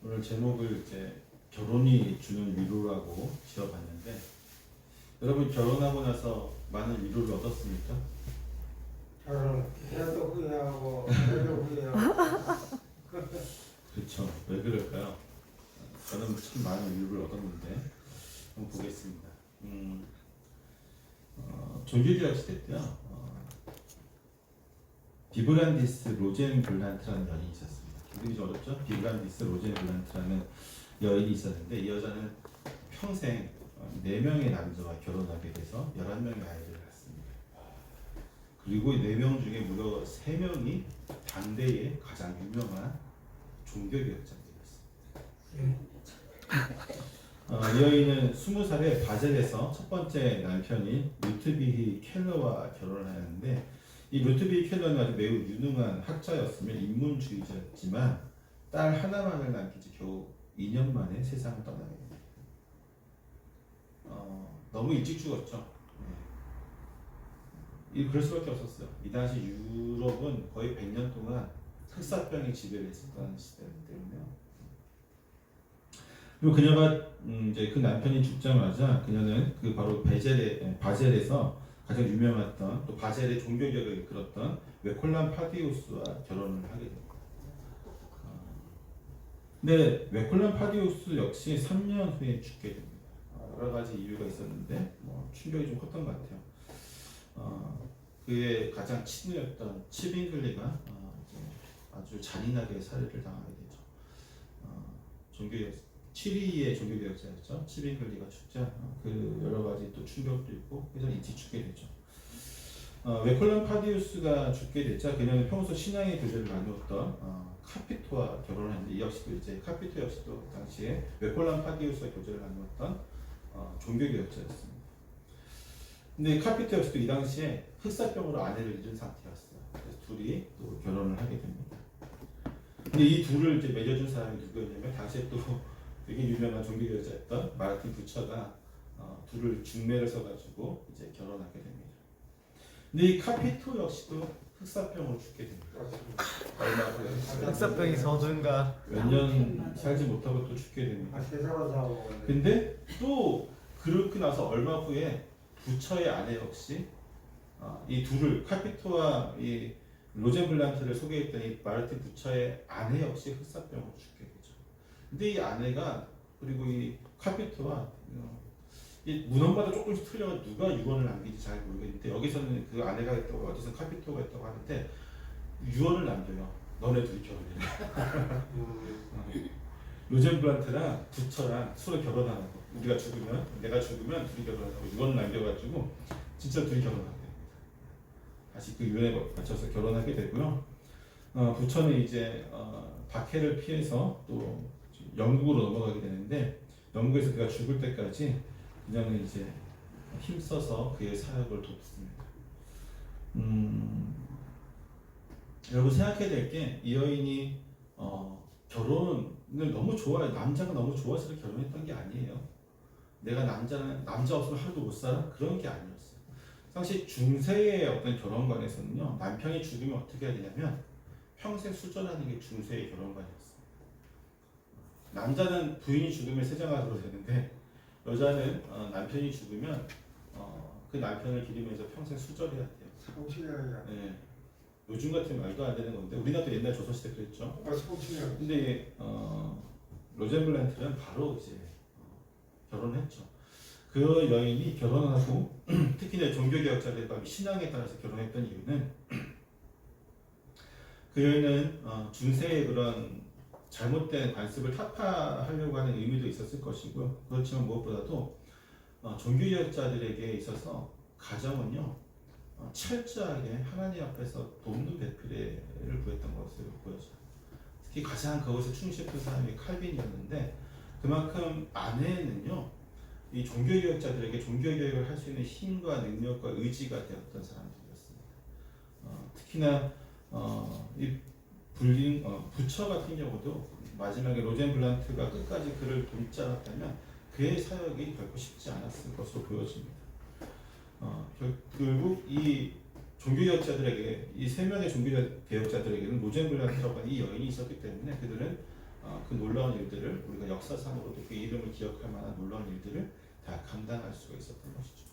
오늘 제목을 이제 결혼이 주는 위로라고 지어봤는데, 여러분 결혼하고 나서 많은 위로를 얻었습니까? 결혼해도 후회하고 해도 후회하고. 그렇죠. 왜 그럴까요? 저는 참 많은 위로를 얻었는데 한번 보겠습니다. 종교개혁 시대 때요. 비브란디스 로젠블란트라는 여인이 있었습니다. 굉장히 좀 어렵죠? 비브란디스 로젠블란트라는 여인이 있었는데, 이 여자는 평생 4명의 남자와 결혼하게 돼서 11명의 아이들을 낳습니다. 그리고 4명 중에 무려 3명이 당대의 가장 유명한 종교개혁자들이었습니다. 이 여인은 20살에 바젤에서 첫 번째 남편인 루트비히 켈러와 결혼을 하였는데, 이 루트비히 켈러는 아주 매우 유능한 학자였으며 인문주의자였지만 딸 하나만을 남긴 지 겨우 2년 만에 세상을 떠나게 됩니다. 너무 일찍 죽었죠. 그럴 수밖에 없었어요. 이 당시 유럽은 거의 100년 동안 흑사병이 지배를 했었던 시대이기 때문에요. 그리고 그녀가 이제 그 남편이 죽자마자 그녀는 그 바로 바젤에서 가장 유명했던, 또 바젤의 종교개혁을 이끌었던 웨콜람 파디우스와 결혼을 하게 됩니다. 근데 웨콜람 파디우스 역시 3년 후에 죽게 됩니다. 여러 가지 이유가 있었는데 충격이 좀 컸던 것 같아요. 그의 가장 친구였던 치빙글리가 아주 잔인하게 살해를 당하게 되죠. 종교개혁 7위의 종교개혁자였죠. 치빙글리가 죽자 그 여러 가지 또 충격도 있고 그래서 일찍 죽게 되죠. 웨콜람 파디우스가 죽게 됐자 그녀는 평소 신앙의 교제를 나누었던 카피토와 결혼을 했는데, 이 역시도 이제 카피토 역시도 당시에 웨콜람 파디우스와 교제를 나누었던 종교개혁자였습니다. 근데 카피토 역시도 이 당시에 흑사병으로 아내를 잃은 상태였어요. 그래서 둘이 또 결혼을 하게 됩니다. 근데 이 둘을 이제 맺어준 사람이 누구였냐면, 당시에 또 되게 유명한 종교개혁자였던 마르틴 부처가 둘을 중매를 써가지고 이제 결혼하게 됩니다. 근데 이 카피토 역시도 흑사병으로 죽게 됩니다. 얼마 후에 흑사병이 서든가 몇 년 살지 못하고 또 죽게 됩니다. 세상을 사고. 근데 또 그렇게 나서 얼마 후에 부처의 아내 역시 이 둘을, 카피토와 이 로젠블란트를 소개했던 이 마르틴 부처의 아내 역시 흑사병으로 죽게 되죠. 근데 이 아내가, 그리고 이 카피토와 이 문헌마다 조금씩 틀려 누가 유언을 남긴지 잘 모르겠는데, 여기서는 그 아내가 했다고, 어디서 카피토가 했다고 하는데 유언을 남겨요. 너네 둘이 결혼해. 로젠블란트랑 부처랑 서로 결혼하는 거. 우리가 죽으면, 내가 죽으면 둘이 결혼하고 유언을 남겨가지고 진짜 둘이 결혼하게 됩니다. 다시 그 유언에 맞춰서 결혼하게 되고요. 부처는 이제 박해를 피해서 또 영국으로 넘어가게 되는데, 영국에서 그가 죽을 때까지 그녀는 이제 힘써서 그의 사역을 돕습니다. 여러분 생각해야 될 게, 이 여인이 결혼을 너무 좋아해, 남자가 너무 좋아서 결혼했던 게 아니에요. 내가 남자 없으면 하루도 못 살아? 그런 게 아니었어요. 사실 중세의 어떤 결혼관에서는요, 남편이 죽으면 어떻게 해야 되냐면 평생 수절하는 게 중세의 결혼관이었어요. 남자는 부인이 죽으면 세자가로 되는데, 여자는 남편이 죽으면 그 남편을 기리면서 평생 수절해야 돼요. 성취해야. 네. 요즘 같은 말도 안 되는 건데, 우리나라도 옛날 조선시대 그랬죠. 성취해야. 근데 로젠블란트는 바로 이제 결혼했죠. 그 여인이 결혼하고 특히나 종교개혁자들과 신앙에 따라서 결혼했던 이유는, 그 여인은 중세의 그런 잘못된 관습을 타파하려고 하는 의미도 있었을 것이고요. 그렇지만 무엇보다도 종교개혁자들에게 있어서 가정은요, 철저하게 하나님 앞에서 돕는 배필을 구했던 것으로 보여져요. 특히 가장 그것에 충실했던 사람이 칼빈이었는데, 그만큼 아내는요, 이 종교개혁자들에게 종교개혁을 할 수 있는 힘과 능력과 의지가 되었던 사람들이었습니다. 특히나 이 부처 같은 경우도 마지막에 로젠블란트가 끝까지 그를 돕지 않았다면 그의 사역이 결코 쉽지 않았을 것으로 보여집니다. 결국 이 종교개혁자들에게, 이 3명의 종교개혁자들에게는 로젠블란트라고 하는 이 여인이 있었기 때문에 그들은 그 놀라운 일들을 우리가 역사상으로도 그 이름을 기억할 만한 놀라운 일들을 다 감당할 수가 있었던 것이죠.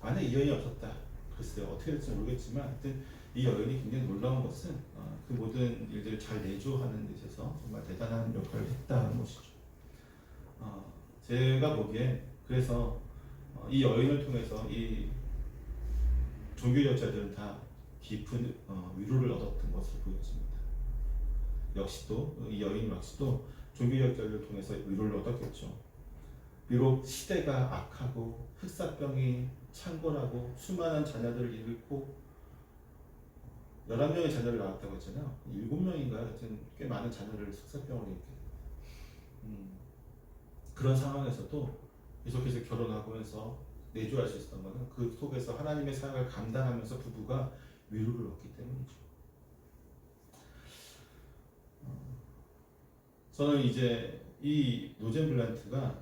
만약 이 여인이 없었다. 글쎄요, 어떻게 될지 모르겠지만 하여튼 이 여인이 굉장히 놀라운 것은 그 모든 일들을 잘 내조하는 데 있어서 정말 대단한 역할을 했다는 것이죠. 제가 보기에 그래서 이 여인을 통해서 이 종교개혁자들은 다 깊은 위로를 얻었던 것으로 보여집니다. 역시도 이 여인 역시도 종교개혁자들을 통해서 위로를 얻었겠죠. 비록 시대가 악하고 흑사병이 창궐하고 수많은 자녀들을 잃고 11명의 자녀를 낳았다고 했잖아요. 7명인가 하여튼 꽤 많은 자녀를 흑사병으로 잃게 그런 상황에서도 계속해서 결혼하면서 내조할 수 있었던 것은 그 속에서 하나님의 사역을 감당하면서 부부가 위로를 얻기 때문이죠. 저는 이제 이 노젠블란트가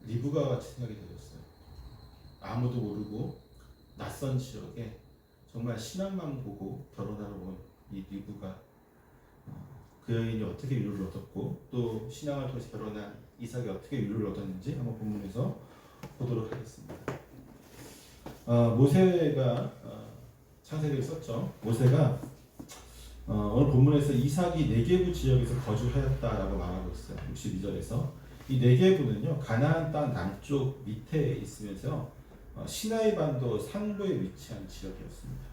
리브가 같이 생각이 되었어요. 아무도 모르고 낯선 지역에 정말 신앙만 보고 결혼하러 온 이 리브가 그 여인이 어떻게 위로를 얻었고 또 신앙을 통해서 결혼한 이삭이 어떻게 위로를 얻었는지 한번 본문에서 보도록 하겠습니다. 모세가 창세기를 썼죠. 모세가 오늘 본문에서 이삭이 네게부 지역에서 거주하였다라고 말하고 있어요. 62절에서 이 네게부는요 가나안 땅 남쪽 밑에 있으면서 시나이 반도 상부에 위치한 지역이었습니다.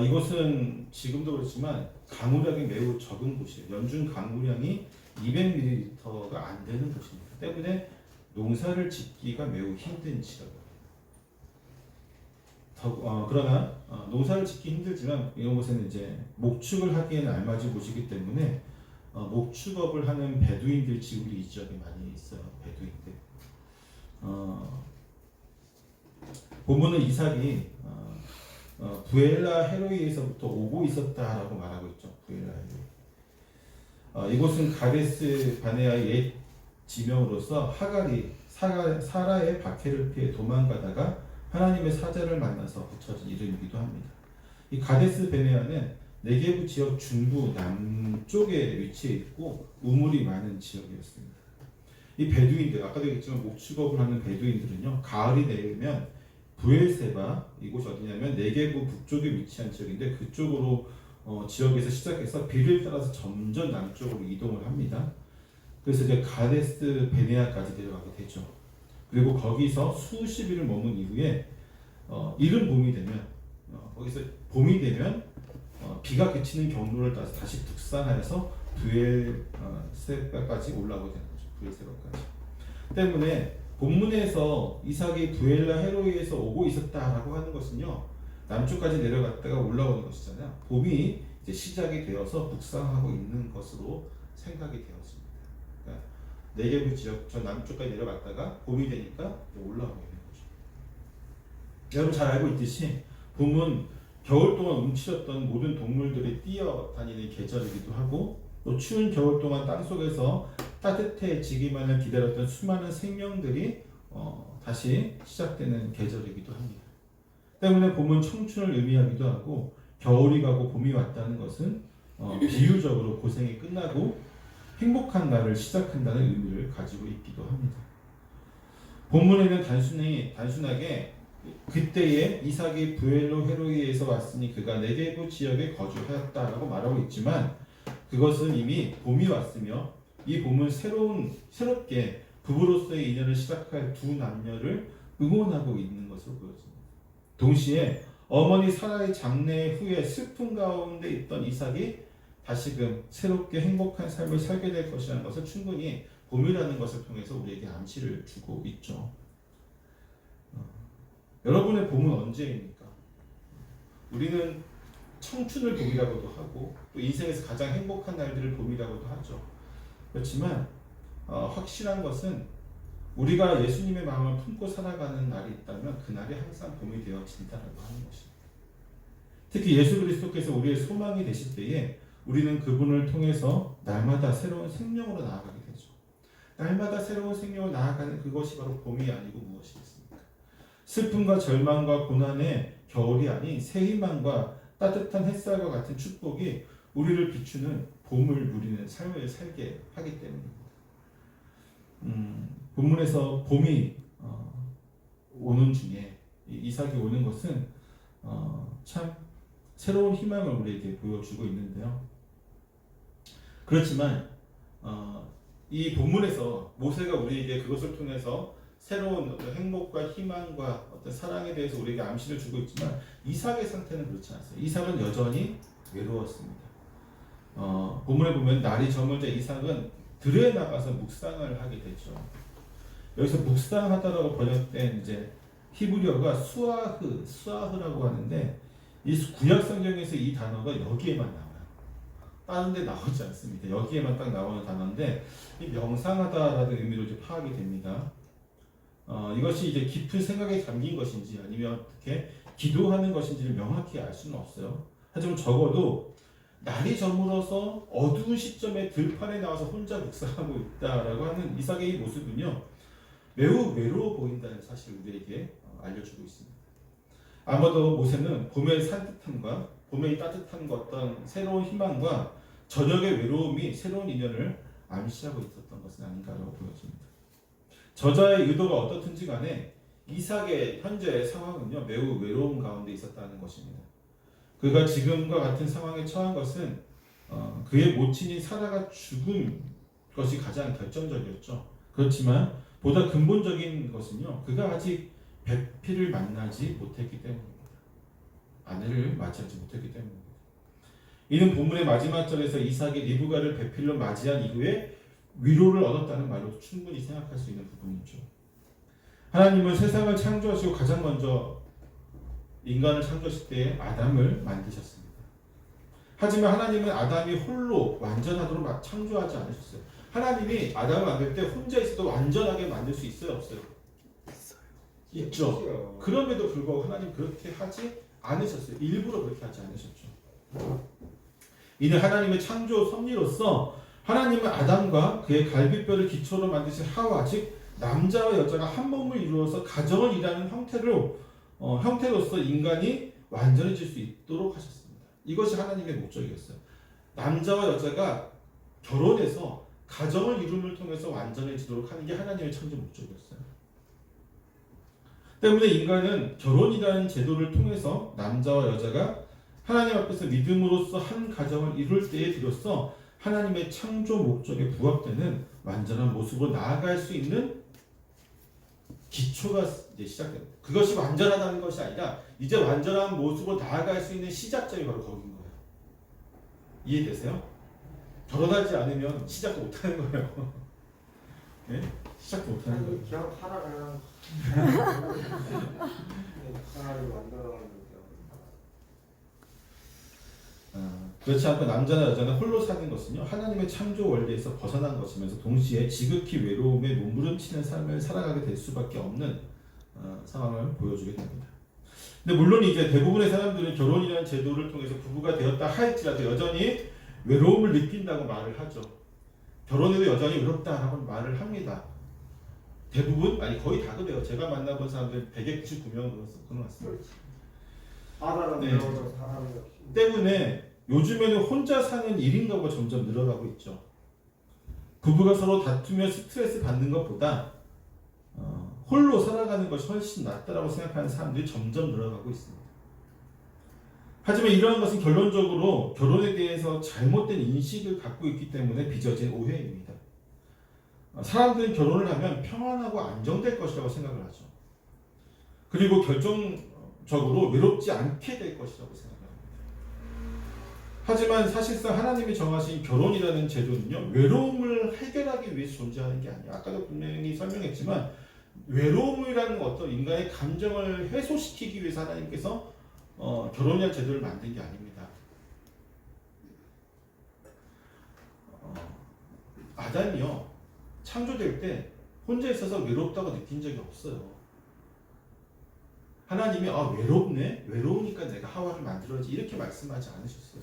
이곳은 지금도 그렇지만 강우량이 매우 적은 곳이에요. 연중 강우량이 200ml가 안 되는 곳입니다. 때문에 농사를 짓기가 매우 힘든 지역이에요. 그러나 농사를 짓기 힘들지만 이런 곳에는 이제 목축을 하기에는 알맞은 곳이기 때문에 목축업을 하는 베두인들 지구리 이 지역에 많이 있어요. 베두인들. 본문은 이삭이 부엘라 헤로이에서부터 오고 있었다라고 말하고 있죠. 부엘라 헤로이. 이곳은 가데스 바네아의 옛 지명으로서 하갈이 사라의 박해를 피해 도망가다가 하나님의 사자를 만나서 붙여진 이름이기도 합니다. 이 가데스 베네아는 네게부 지역 중부 남쪽에 위치해 있고 우물이 많은 지역이었습니다. 이 베두인들, 아까도 얘기했지만 목축업을 하는 베두인들은요 가을이 되면 부엘세바, 이곳이 어디냐면 네게부 북쪽에 위치한 지역인데 그쪽으로 지역에서 시작해서 비를 따라서 점점 남쪽으로 이동을 합니다. 그래서 이제 가데스 베네아까지 내려가게 되죠. 그리고 거기서 수십 일을 머문 이후에 이른 봄이 되면 거기서 봄이 되면 비가 그치는 경로를 따라서 다시 북상하여서 부엘세바까지 올라오게 되는 거죠. 부엘세바까지. 때문에 본문에서 이삭이 부엘라 헤로이에서 오고 있었다라고 하는 것은요 남쪽까지 내려갔다가 올라오는 것이잖아요. 봄이 이제 시작이 되어서 북상하고 있는 것으로 생각이 되었습니다. 그러니까 네게부 지역 저 남쪽까지 내려갔다가 봄이 되니까 올라오게 되는 거죠. 여러분 잘 알고 있듯이 봄은 겨울 동안 움츠렸던 모든 동물들이 뛰어다니는 계절이기도 하고 또 추운 겨울 동안 땅속에서 따뜻해지기만을 기다렸던 수많은 생명들이 다시 시작되는 계절이기도 합니다. 때문에 봄은 청춘을 의미하기도 하고 겨울이 가고 봄이 왔다는 것은 비유적으로 고생이 끝나고 행복한 날을 시작한다는 의미를 가지고 있기도 합니다. 본문에는 단순하게 그때에 이삭이 부엘로 헤로이에서 왔으니 그가 네게부 지역에 거주하였다라고 말하고 있지만 그것은 이미 봄이 왔으며 이 봄은 새롭게 부부로서의 인연을 시작할 두 남녀를 응원하고 있는 것으로 보여집니다. 동시에 어머니 사라의 장례 후에 슬픔 가운데 있던 이삭이 다시금 새롭게 행복한 삶을 살게 될 것이라는 것을 충분히 봄이라는 것을 통해서 우리에게 암시를 주고 있죠. 여러분의 봄은 언제입니까? 우리는 청춘을 봄이라고도 하고 또 인생에서 가장 행복한 날들을 봄이라고도 하죠. 그렇지만 확실한 것은 우리가 예수님의 마음을 품고 살아가는 날이 있다면 그 날이 항상 봄이 되어진다라고 하는 것입니다. 특히 예수 그리스도께서 우리의 소망이 되실 때에 우리는 그분을 통해서 날마다 새로운 생명으로 나아가게 되죠. 날마다 새로운 생명으로 나아가는 그것이 바로 봄이 아니고 무엇이겠습니까? 슬픔과 절망과 고난의 겨울이 아닌 새 희망과 따뜻한 햇살과 같은 축복이 우리를 비추는 봄을 누리는 삶을 살게 하기 때문입니다. 본문에서 봄이 오는 중에 이삭이 오는 것은 참 새로운 희망을 우리에게 보여주고 있는데요. 그렇지만 이 본문에서 모세가 우리에게 그것을 통해서 새로운 어떤 행복과 희망과 어떤 사랑에 대해서 우리에게 암시를 주고 있지만 이삭의 상태는 그렇지 않았어요. 이삭은 여전히 외로웠습니다. 본문에 보면 날이 저물자 이삭은 들에 나가서 묵상을 하게 되죠. 여기서 묵상하다라고 번역된 이제 히브리어가 수아흐라고 하는데 이 구약 성경에서 이 단어가 여기에만 나와요. 다른 데 나오지 않습니다. 여기에만 딱 나오는 단어인데 이 명상하다라는 의미로 이제 파악이 됩니다. 이것이 이제 깊은 생각에 잠긴 것인지 아니면 어떻게 기도하는 것인지를 명확히 알 수는 없어요. 하지만 적어도 날이 저물어서 어두운 시점에 들판에 나와서 혼자 묵상하고 있다라고 하는 이삭의 이 모습은요, 매우 외로워 보인다는 사실을 우리에게 알려주고 있습니다. 아마도 모세는 봄의 산뜻함과 봄의 따뜻함과 어떤 새로운 희망과 저녁의 외로움이 새로운 인연을 암시하고 있었던 것은 아닌가라고 보여집니다. 저자의 의도가 어떻든지 간에 이삭의 현재의 상황은요, 매우 외로움 가운데 있었다는 것입니다. 그가 지금과 같은 상황에 처한 것은 그의 모친인 사라가 죽은 것이 가장 결정적이었죠. 그렇지만 보다 근본적인 것은요, 그가 아직 배필을 만나지 못했기 때문입니다. 아내를 맞이하지 못했기 때문입니다. 이는 본문의 마지막 절에서 이삭이 리브가를 배필로 맞이한 이후에 위로를 얻었다는 말로도 충분히 생각할 수 있는 부분이죠. 하나님은 세상을 창조하시고 가장 먼저 인간을 창조하실 때 아담을 만드셨습니다. 하지만 하나님은 아담이 홀로 완전하도록 창조하지 않으셨어요. 하나님이 아담을 만들 때 혼자 있어도 완전하게 만들 수 있어요, 없어요? 있죠. 그럼에도 불구하고 하나님 그렇게 하지 않으셨어요. 일부러 그렇게 하지 않으셨죠. 이는 하나님의 창조 섭리로서 하나님은 아담과 그의 갈비뼈를 기초로 만드신 하와, 즉 남자와 여자가 한 몸을 이루어서 가정을 이루는 형태로서 인간이 완전해질 수 있도록 하셨습니다. 이것이 하나님의 목적이었어요. 남자와 여자가 결혼해서 가정을 이룸을 통해서 완전해지도록 하는 게 하나님의 창조 목적이었어요. 때문에 인간은 결혼이라는 제도를 통해서 남자와 여자가 하나님 앞에서 믿음으로써 한 가정을 이룰 때에 비로소 하나님의 창조 목적에 부합되는 완전한 모습으로 나아갈 수 있는 기초가 이제 시작됩니다. 그것이 완전하다는 것이 아니라 이제 완전한 모습으로 나아갈 수 있는 시작점이 바로 거기인 거예요. 이해되세요? 결혼하지 않으면 시작도 못하는 거예요. 네? 시작도 못하는 거예요. 그냥 살아가는 하나를 만들어가는 그렇지 않고 남자나 여자는 홀로 사는 것은요, 하나님의 창조 원리에서 벗어난 것이면서 동시에 지극히 외로움에 몸부림치는 삶을 살아가게 될 수밖에 없는 상황을 보여주게 됩니다. 근데 물론 이제 대부분의 사람들은 결혼이라는 제도를 통해서 부부가 되었다 할지라도 여전히 외로움을 느낀다고 말을 하죠. 결혼해도 여전히 외롭다라고 말을 합니다. 대부분, 아니 거의 다 그래요. 제가 만나본 사람들 199명은 그런 것 같습니다. 바다는 네. 내려오서 사람이 없이 때문에 요즘에는 혼자 사는 1인 가구가 점점 늘어가고 있죠. 부부가 서로 다투며 스트레스 받는 것보다 홀로 살아가는 것이 훨씬 낫다라고 생각하는 사람들이 점점 늘어가고 있습니다. 하지만 이러한 것은 결론적으로 결혼에 대해서 잘못된 인식을 갖고 있기 때문에 빚어진 오해입니다. 사람들은 결혼을 하면 평안하고 안정될 것이라고 생각을 하죠. 그리고 결정적으로 외롭지 않게 될 것이라고 생각합니다. 하지만 사실상 하나님이 정하신 결혼이라는 제도는요, 외로움을 해결하기 위해서 존재하는 게 아니에요. 아까도 분명히 설명했지만 외로움이라는 어떤 인간의 감정을 해소시키기 위해서 하나님께서 결혼이라는 제도를 만든 게 아닙니다. 아담이요, 창조될 때 혼자 있어서 외롭다고 느낀 적이 없어요. 하나님이 외롭네? 외로우니까 내가 하와를 만들어야지 이렇게 말씀하지 않으셨어요.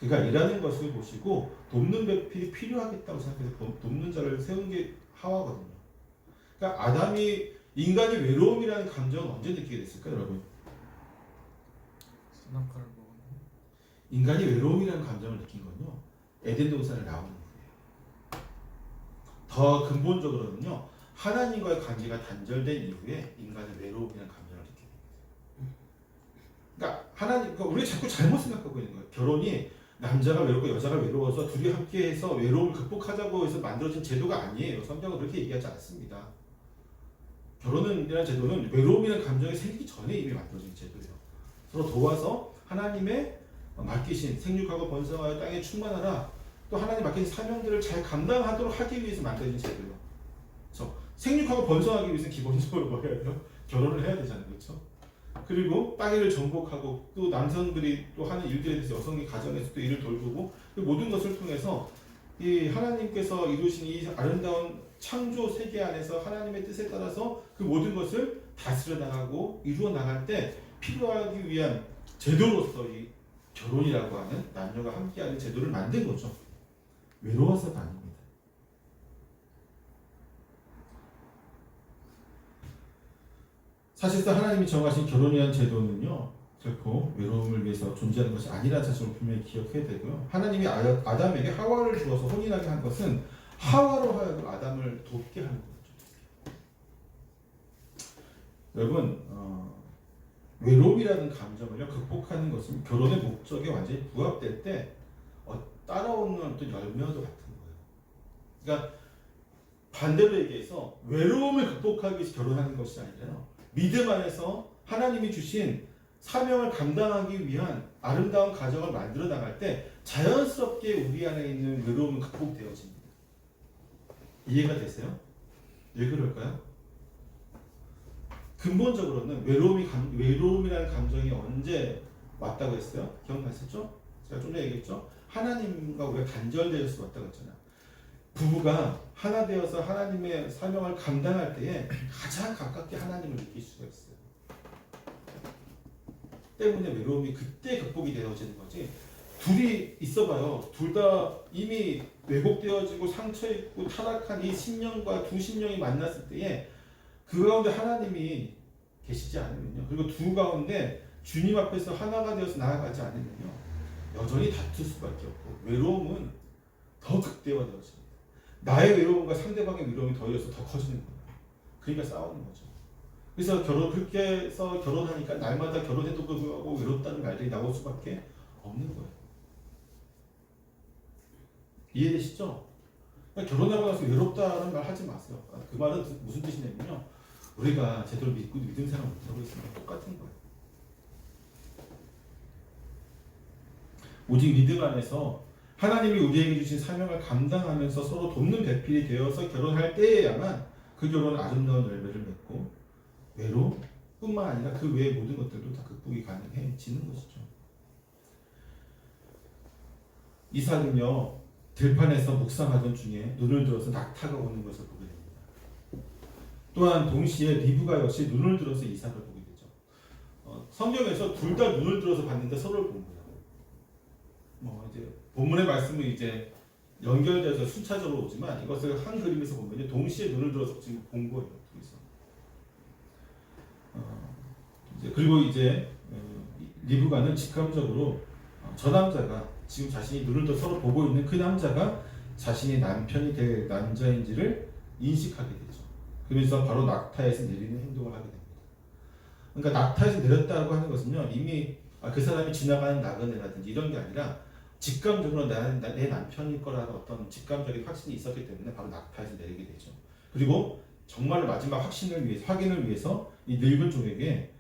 그가 일하는 것을 보시고 돕는 배필이 필요하겠다고 생각해서 돕는 자를 세운 게 하와거든요. 그러니까 인간이 외로움이라는 감정을 언제 느끼게 됐을까요, 여러분? 인간이 외로움이라는 감정을 느낀 건요, 에덴 동산을 나오는 거예요. 더 근본적으로는요, 하나님과의 관계가 단절된 이후에 인간은 외로움이라는 감정을 느끼게 됩니다. 그러니까 그러니까 우리가 자꾸 잘못 생각하고 있는 거예요. 결혼이 남자가 외롭고 여자가 외로워서 둘이 함께해서 외로움을 극복하자고 해서 만들어진 제도가 아니에요. 성경은 그렇게 얘기하지 않습니다. 결혼이라는 제도는 외로움이라는 감정이 생기기 전에 이미 만들어진 제도예요. 서로 도와서 하나님의 맡기신 생육하고 번성하여 땅에 충만하라, 또 하나님 맡기신 사명들을 잘 감당하도록 하기 위해서 만들어진 제도예요. 그렇죠? 생육하고 번성하기 위해서는 기본적으로 뭐 해야 돼요? 결혼을 해야 되잖아요. 그렇죠? 그리고 땅을 정복하고 또 남성들이 또 하는 일들에 대해서 여성이 가정에서 또 일을 돌보고 그 모든 것을 통해서 이 하나님께서 이루신 이 아름다운 창조 세계 안에서 하나님의 뜻에 따라서 그 모든 것을 다스려 나가고 이루어 나갈 때 필요하기 위한 제도로서 이 결혼이라고 하는 남녀가 함께하는 제도를 만든 거죠. 외로워서가 아닙니다. 사실상 하나님이 정하신 결혼이라는 제도는요, 결코 외로움을 위해서 존재하는 것이 아니라는 사실을 분명히 기억해야 되고요. 하나님이 아담에게 하와를 주어서 혼인하게 한 것은 하와로 하여금 아담을 돕게 하는 거죠. 여러분, 외로움이라는 감정을요, 극복하는 것은 결혼의 목적에 완전히 부합될 때 따라오는 어떤 열매와도 같은 거예요. 그러니까 반대로 얘기해서 외로움을 극복하기 위해서 결혼하는 것이 아니라요, 믿음 안에서 하나님이 주신 사명을 감당하기 위한 아름다운 가정을 만들어 나갈 때 자연스럽게 우리 안에 있는 외로움은 극복되어집니다. 이해가 되세요? 왜 그럴까요? 근본적으로는 외로움이라는 감정이 언제 왔다고 했어요? 기억나시죠? 제가 좀 전에 얘기했죠? 하나님과 우리가 단절되어서 왔다고 했잖아요. 부부가 하나 되어서 하나님의 사명을 감당할 때에 가장 가깝게 하나님을 느낄 수가 있어요. 때문에 외로움이 그때 극복이 되어지는 거지. 둘이 있어봐요. 둘 다 이미 왜곡되어지고 상처있고 타락한 이 심령과 두 심령이 만났을 때에 그 가운데 하나님이 계시지 않으면요, 그리고 두 가운데 주님 앞에서 하나가 되어서 나아가지 않으면요, 여전히 다툴 수밖에 없고 외로움은 더 극대화되어집니다. 나의 외로움과 상대방의 외로움이 더해져서 더 커지는 거예요. 그러니까 싸우는 거죠. 그래서 그렇게 해서 결혼하니까 날마다 결혼해도 불구하고 외롭다는 말들이 나올 수밖에 없는 거예요. 이해되시죠? 그러니까 결혼하고 나서 외롭다는 말 하지 마세요. 그 말은 무슨 뜻이냐면요, 우리가 제대로 믿음 생활 못하고 있으면 똑같은 거예요. 오직 믿음 안에서 하나님이 우리에게 주신 사명을 감당하면서 서로 돕는 배필이 되어서 결혼할 때에야만 그 결혼은 아름다운 열매를 맺고 외로움뿐만 아니라 그 외의 모든 것들도 다 극복이 가능해지는 것이죠. 이삭은요, 들판에서 묵상하던 중에 눈을 들어서 낙타가 오는 것을 보게 됩니다. 또한 동시에 리브가 역시 눈을 들어서 이삭을 보게 되죠. 성경에서 둘 다 눈을 들어서 봤는데 서로를 본 거예요. 이제 본문의 말씀은 이제 연결돼서 순차적으로 오지만 이것을 한 그림에서 보면 동시에 눈을 들어서 지금 본 거예요. 둘이서. 그리고 이제 리브가는 직감적으로 저 남자가 지금 자신이 눈을 떠 서로 보고 있는 그 남자가 자신의 남편이 될 남자인지를 인식하게 되죠. 그래서 바로 낙타에서 내리는 행동을 하게 됩니다. 그러니까 낙타에서 내렸다고 하는 것은요, 이미 그 사람이 지나가는 나그네라든지 이런 게 아니라 직감적으로 내 남편일 거라는 어떤 직감적인 확신이 있었기 때문에 바로 낙타에서 내리게 되죠. 그리고 정말 마지막 확인을 위해서 이 늙은 종에게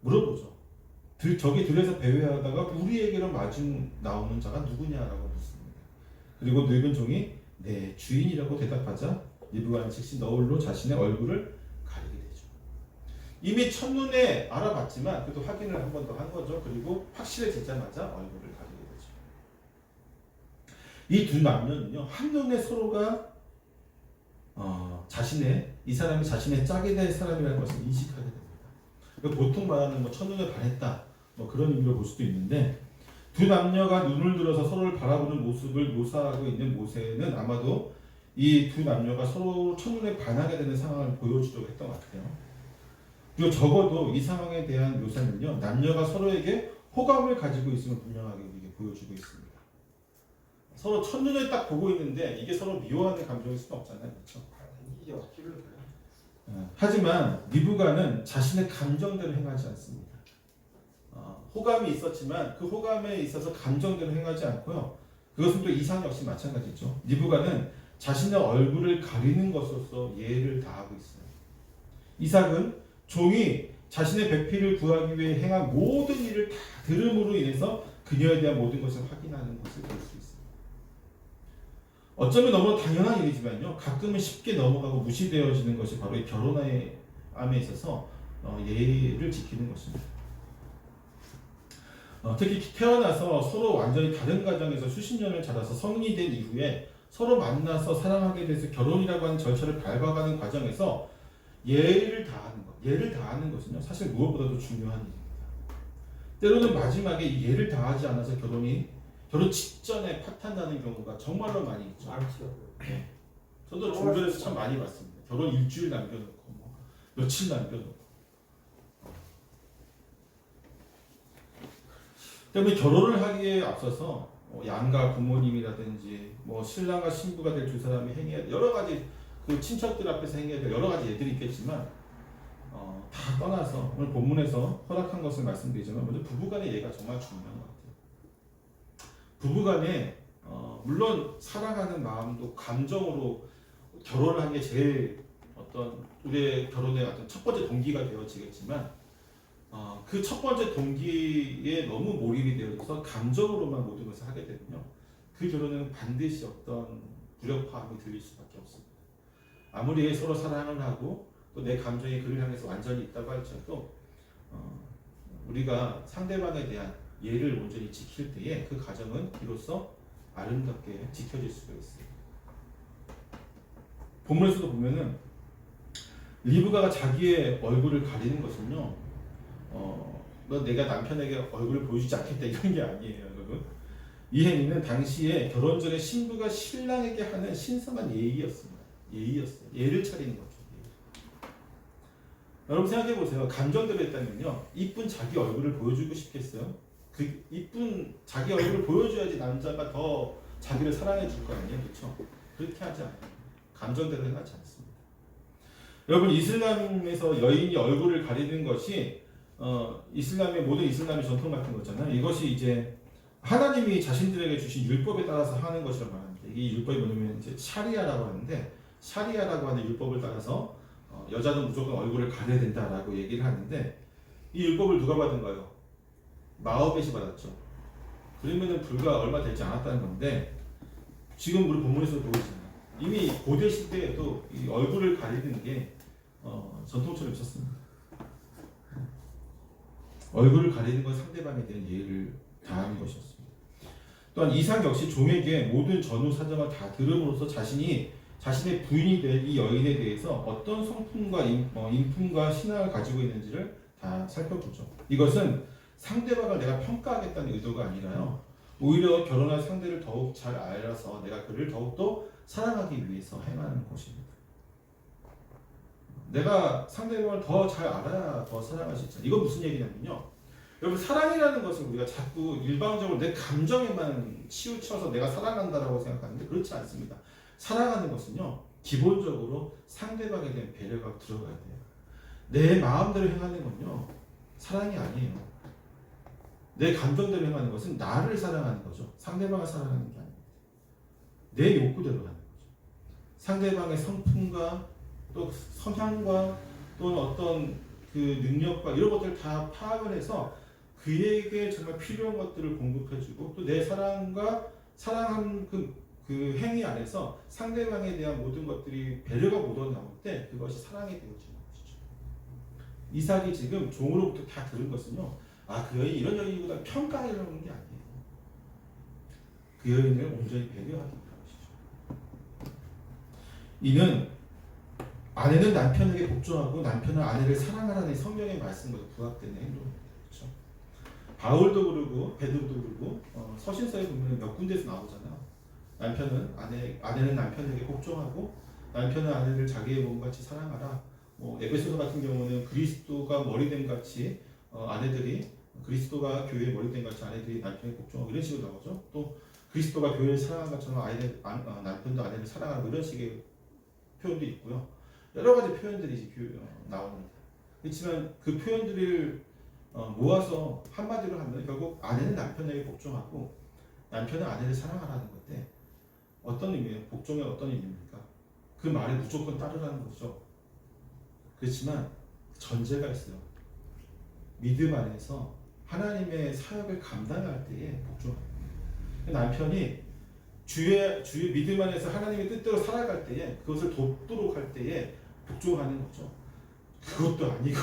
물어보죠. 저기 들에서 배회하다가 우리에게로 마중 나오는 자가 누구냐라고 묻습니다. 그리고 늙은 종이 내 주인이라고 대답하자 리브가는 즉시 너울로 자신의 얼굴을 가리게 되죠. 이미 첫눈에 알아봤지만 그래도 확인을 한 번 더 한 거죠. 그리고 확실해지자마자 얼굴을 가리게 되죠. 이 두 남녀는요, 한눈에 서로가 이 사람이 자신의 짝이 될 사람이라는 것을 인식하게 됩니다. 보통 말하는 첫눈에 반했다, 그런 의미로 볼 수도 있는데, 두 남녀가 눈을 들어서 서로를 바라보는 모습을 묘사하고 있는 모세는 아마도 이 두 남녀가 서로 첫눈에 반하게 되는 상황을 보여주려고 했던 것 같아요. 그리고 적어도 이 상황에 대한 묘사는요, 남녀가 서로에게 호감을 가지고 있음을 분명하게 우리에게 보여주고 있습니다. 서로 첫눈에 딱 보고 있는데 이게 서로 미워하는 감정일 수는 없잖아요, 그렇죠? 이게 어찌를 그래. 하지만 리브가는 자신의 감정대로 행하지 않습니다. 호감이 있었지만 그 호감에 있어서 감정대로 행하지 않고요. 그것은 또 이삭 역시 마찬가지죠. 리브가는 자신의 얼굴을 가리는 것으로서 예를 다하고 있어요. 이삭은 종이 자신의 배필을 구하기 위해 행한 모든 일을 다 들음으로 인해서 그녀에 대한 모든 것을 확인하는 것을 볼 수 있습니다. 어쩌면 너무 당연한 일이지만요. 가끔은 쉽게 넘어가고 무시되어지는 것이 바로 이 결혼함에 있어서 예를 지키는 것입니다. 특히 태어나서 서로 완전히 다른 가정에서 수십 년을 자라서 성인이 된 이후에 서로 만나서 사랑하게 돼서 결혼이라고 하는 절차를 밟아가는 과정에서 예를 다하는 것은요, 사실 무엇보다도 중요한 일입니다. 때로는 마지막에 이 예를 다하지 않아서 결혼 직전에 파탄나는 경우가 정말로 많이 있죠. 많죠. 저도 중별에서 참 많이 봤습니다. 결혼 일주일 남겨놓고 뭐 며칠 남겨놓고. 때문에 결혼을 하기에 앞서서 양가 부모님이라든지 뭐 신랑과 신부가 될 두 사람이 행해야 여러 가지 그 친척들 앞에서 행해야 될 여러 가지 예들이 있겠지만 다 떠나서 오늘 본문에서 허락한 것을 말씀드리지만 먼저 부부간의 예가 정말 중요한 것 같아요. 부부간에 물론 사랑하는 마음도 감정으로 결혼을 하는 게 제일 어떤 우리의 결혼의 어떤 첫 번째 동기가 되어지겠지만 그 첫 번째 동기에 너무 몰입이 되어서 감정으로만 모든 것을 하게 되면요, 그 결혼은 반드시 어떤 불협화음이 들릴 수밖에 없습니다. 아무리 서로 사랑을 하고 또 내 감정이 그를 향해서 완전히 있다고 할지라도 우리가 상대방에 대한 예를 온전히 지킬 때에 그 가정은 비로소 아름답게 지켜질 수가 있습니다. 본문에서도 보면은 리브가가 자기의 얼굴을 가리는 것은요, 너 내가 남편에게 얼굴을 보여주지 않겠다 이런 게 아니에요, 여러분. 이 행위는 당시에 결혼 전에 신부가 신랑에게 하는 신성한 예의였습니다. 예의였어요. 예를 차리는 거죠. 여러분 생각해 보세요. 감정대로 했다면요, 이쁜 자기 얼굴을 보여주고 싶겠어요? 그 이쁜 자기 얼굴을 보여줘야지 남자가 더 자기를 사랑해 줄 거 아니에요, 그렇죠? 그렇게 하지 않아요. 감정대로 행하지 않습니다. 여러분, 이슬람에서 여인이 얼굴을 가리는 것이 이슬람의 모든 이슬람의 전통 같은 거잖아요. 이것이 이제 하나님이 자신들에게 주신 율법에 따라서 하는 것이라고 말합니다. 이 율법이 뭐냐면 이제 샤리아라고 하는데, 샤리아라고 하는 율법을 따라서 여자는 무조건 얼굴을 가려야 된다라고 얘기를 하는데, 이 율법을 누가 받은가요? 마호벳이 받았죠. 그러면은 불과 얼마 되지 않았다는 건데, 지금 우리 본문에서 보이잖아요. 이미 고대 시대에도 이 얼굴을 가리는 게 전통처럼 있었습니다. 얼굴을 가리는 건 상대방에 대한 예의를 다하는 것이었습니다. 또한 이삭 역시 종에게 모든 전후 사정을 다 들음으로써 자신의 부인이 된 이 여인에 대해서 어떤 성품과 인품과 신앙을 가지고 있는지를 다 살펴보죠. 이것은 상대방을 내가 평가하겠다는 의도가 아니라요, 오히려 결혼할 상대를 더욱 잘 알아서 내가 그를 더욱더 사랑하기 위해서 행하는 것입니다. 내가 상대방을 더 잘 알아야 더 사랑할 수 있잖아요. 이건 무슨 얘기냐면요, 여러분, 사랑이라는 것은 우리가 자꾸 일방적으로 내 감정에만 치우쳐서 내가 사랑한다라고 생각하는데 그렇지 않습니다. 사랑하는 것은요, 기본적으로 상대방에 대한 배려가 들어가야 돼요. 내 마음대로 행하는 건요, 사랑이 아니에요. 내 감정대로 행하는 것은 나를 사랑하는 거죠. 상대방을 사랑하는 게 아닙니다. 내 욕구대로 하는 거죠. 상대방의 성품과 또 성향과 또는 어떤 그 능력과 이런 것들을 다 파악을 해서 그에게 정말 필요한 것들을 공급해주고 또 내 사랑한 그 행위 안에서 상대방에 대한 모든 것들이 배려가 묻어나올 때 그것이 사랑이 되어지는 것이죠. 이삭이 지금 종으로부터 다 들은 것은요, 그 여인이 이런 여인이구나 평가하려는 게 아니에요. 그 여인을 온전히 배려하기 위함이죠. 이는 아내는 남편에게 복종하고 남편은 아내를 사랑하라는 성경의 말씀과 부합되는 행동입니다. 그렇죠? 바울도 그러고 베드로도 그러고 서신서에 보면 몇 군데에서 나오잖아요. 아내는 남편에게 복종하고 남편은 아내를 자기의 몸같이 사랑하라. 에베소서 같은 경우는 그리스도가 머리됨 같이 아내들이 그리스도가 교회의 머리 된 같이 아내들이 남편에 복종하고 이런 식으로 나오죠. 또 그리스도가 교회를 사랑한 것처럼 남편도 아내를 사랑하고 이런 식의 표현도 있고요. 여러 가지 표현들이 이제 나옵니다. 그렇지만 그 표현들을 모아서 한마디로 하면 결국 아내는 남편에게 복종하고 남편은 아내를 사랑하라는 건데 어떤 의미예요? 복종의 어떤 의미입니까? 그 말에 무조건 따르라는 거죠. 그렇지만 전제가 있어요. 믿음 안에서 하나님의 사역을 감당할 때에 복종합니다. 남편이 주의 믿음 안에서 하나님의 뜻대로 살아갈 때에 그것을 돕도록 할 때에 복종하는 거죠. 그것도 아니고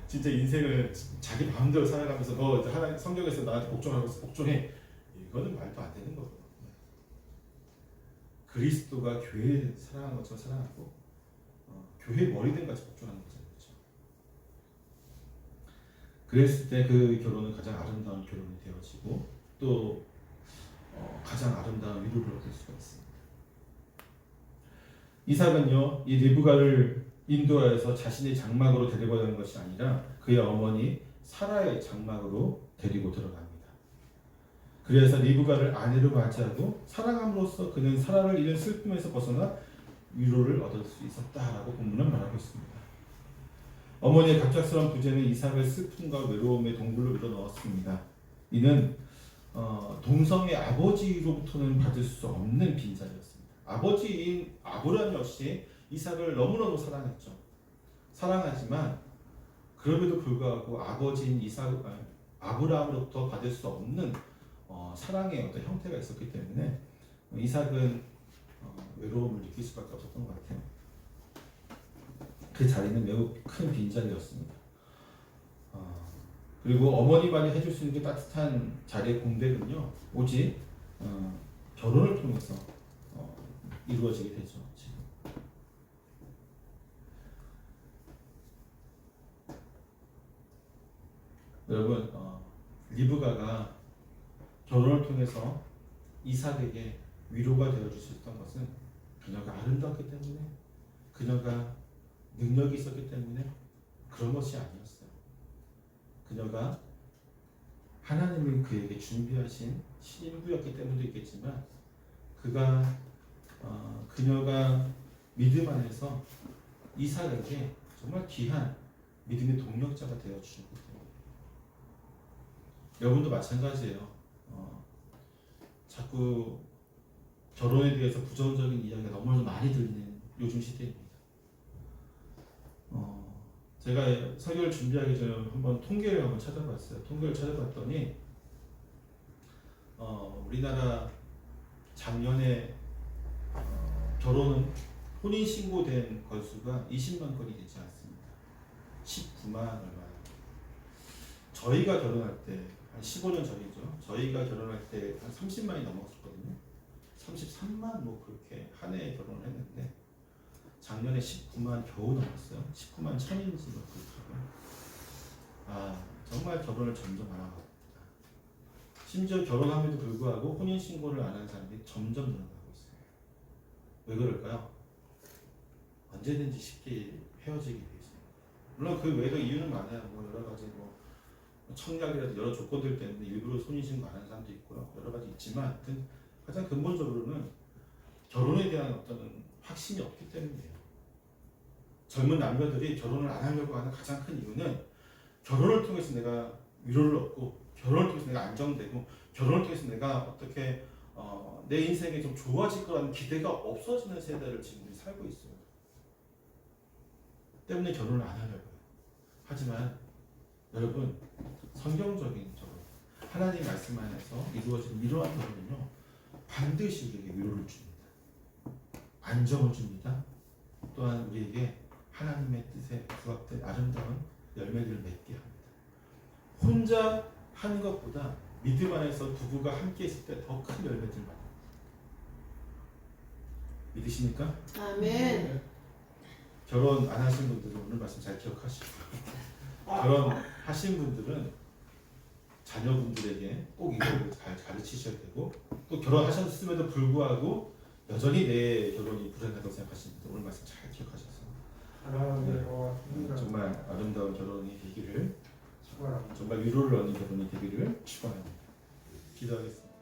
진짜 인생을 자기 마음대로 살아가면서 너 하나님 성경에서 나한테 복종하고 복종해 이거는 말도 안 되는 거거든요. 그리스도가 교회를 사랑하는 것처럼 사랑하고 교회 머리된 같이 복종하는 거죠. 그랬을 때 그 결혼은 가장 아름다운 결혼이 되어지고 또 가장 아름다운 위로를 얻을 수가 있습니다. 이삭은요, 이 리브가를 인도하여서 자신의 장막으로 데리고 가는 것이 아니라 그의 어머니 사라의 장막으로 데리고 들어갑니다. 그래서 리브가를 아내로 맞이하고 사랑함으로써 그는 사라를 잃은 슬픔에서 벗어나 위로를 얻을 수 있었다라고 본문은 말하고 있습니다. 어머니의 갑작스러운 부재는 이삭을 슬픔과 외로움의 동굴로 밀어넣었습니다. 이는 동성의 아버지로부터는 받을 수 없는 빈자리였습니다. 아버지인 아브라함 역시 이삭을 너무너무 사랑했죠. 사랑하지만 그럼에도 불구하고 아버지인 아브라함으로부터 받을 수 없는 사랑의 어떤 형태가 있었기 때문에 이삭은 외로움을 느낄 수밖에 없었던 것 같아요. 그 자리는 매우 큰 빈자리였습니다. 그리고 어머니만이 해줄 수 있는 게 따뜻한 자리의 공백은요, 오직 결혼을 통해서 이루어지게 되죠. 지금. 여러분, 리브가가 결혼을 통해서 이삭에게 위로가 되어줄 수 있던 것은 그녀가 아름다웠기 때문에, 그녀가 능력이 있었기 때문에 그런 것이 아니었어요. 그녀가 하나님이 그에게 준비하신 신부였기 때문도 있겠지만 그녀가 믿음 안에서 이삭에게 정말 귀한 믿음의 동력자가 되어주셨기 때문에. 여러분도 마찬가지예요. 자꾸 결혼에 대해서 부정적인 이야기가 너무 많이 들리는 요즘 시대입니다. 제가 설교를 준비하기 전에 한번 통계를 한번 찾아봤어요. 통계를 찾아봤더니 우리나라 작년에 혼인 신고된 건수가 20만 건이 되지 않습니다. 19만 얼마요. 저희가 결혼할 때 한 15년 전이죠. 저희가 결혼할 때 한 30만이 넘었었거든요. 33만 뭐 그렇게 한 해에 결혼을 했는데 작년에 19만 겨우 넘었어요. 19만 천인지 뭐 그렇더라고요. 정말 결혼을 점점 안 하고 있다. 심지어 결혼함에도 불구하고 혼인 신고를 안 하는 사람들이 점점 늘어나고 있어요. 왜 그럴까요? 언제든지 쉽게 헤어지기 위해서. 물론 그 외에도 이유는 많아요. 뭐 여러 가지 청약이라든지 여러 조건들 때문에 일부러 혼인 신고 안 하는 사람도 있고요. 여러 가지 있지만 가장 근본적으로는 결혼에 대한 어떤 확신이 없기 때문이에요. 젊은 남녀들이 결혼을 안 하려고 하는 가장 큰 이유는 결혼을 통해서 내가 위로를 얻고 결혼을 통해서 내가 안정되고 결혼을 통해서 내가 어떻게 내 인생이 좀 좋아질 거라는 기대가 없어지는 세대를 지금 우리 살고 있어요. 때문에 결혼을 안 하려고 해요. 하지만 여러분, 성경적인 결혼, 하나님 말씀 안에서 이루어지는 이러한 결혼은요, 반드시 우리에게 위로를 줍니다. 안정을 줍니다. 또한 우리에게 하나님의 뜻에 부합된 아름다운 열매를 맺게 합니다. 혼자 하는 것보다 믿음 안에서 부부가 함께 있을 때 더 큰 열매들 받습니다. 믿으십니까? 아멘. 결혼 안 하신 분들은 오늘 말씀 잘 기억하시고 결혼하신 분들은 자녀분들에게 꼭 이걸 잘 가르치셔야 되고 또 결혼하셨음에도 불구하고 여전히 내 결혼이 불행하다고 생각하시는 분들 오늘 말씀 잘 기억하셔서 정말 아름다운 결혼이 되기를 축하합니다. 정말 위로를 얻는 결혼이 되기를 축원합니다. 기도하겠습니다.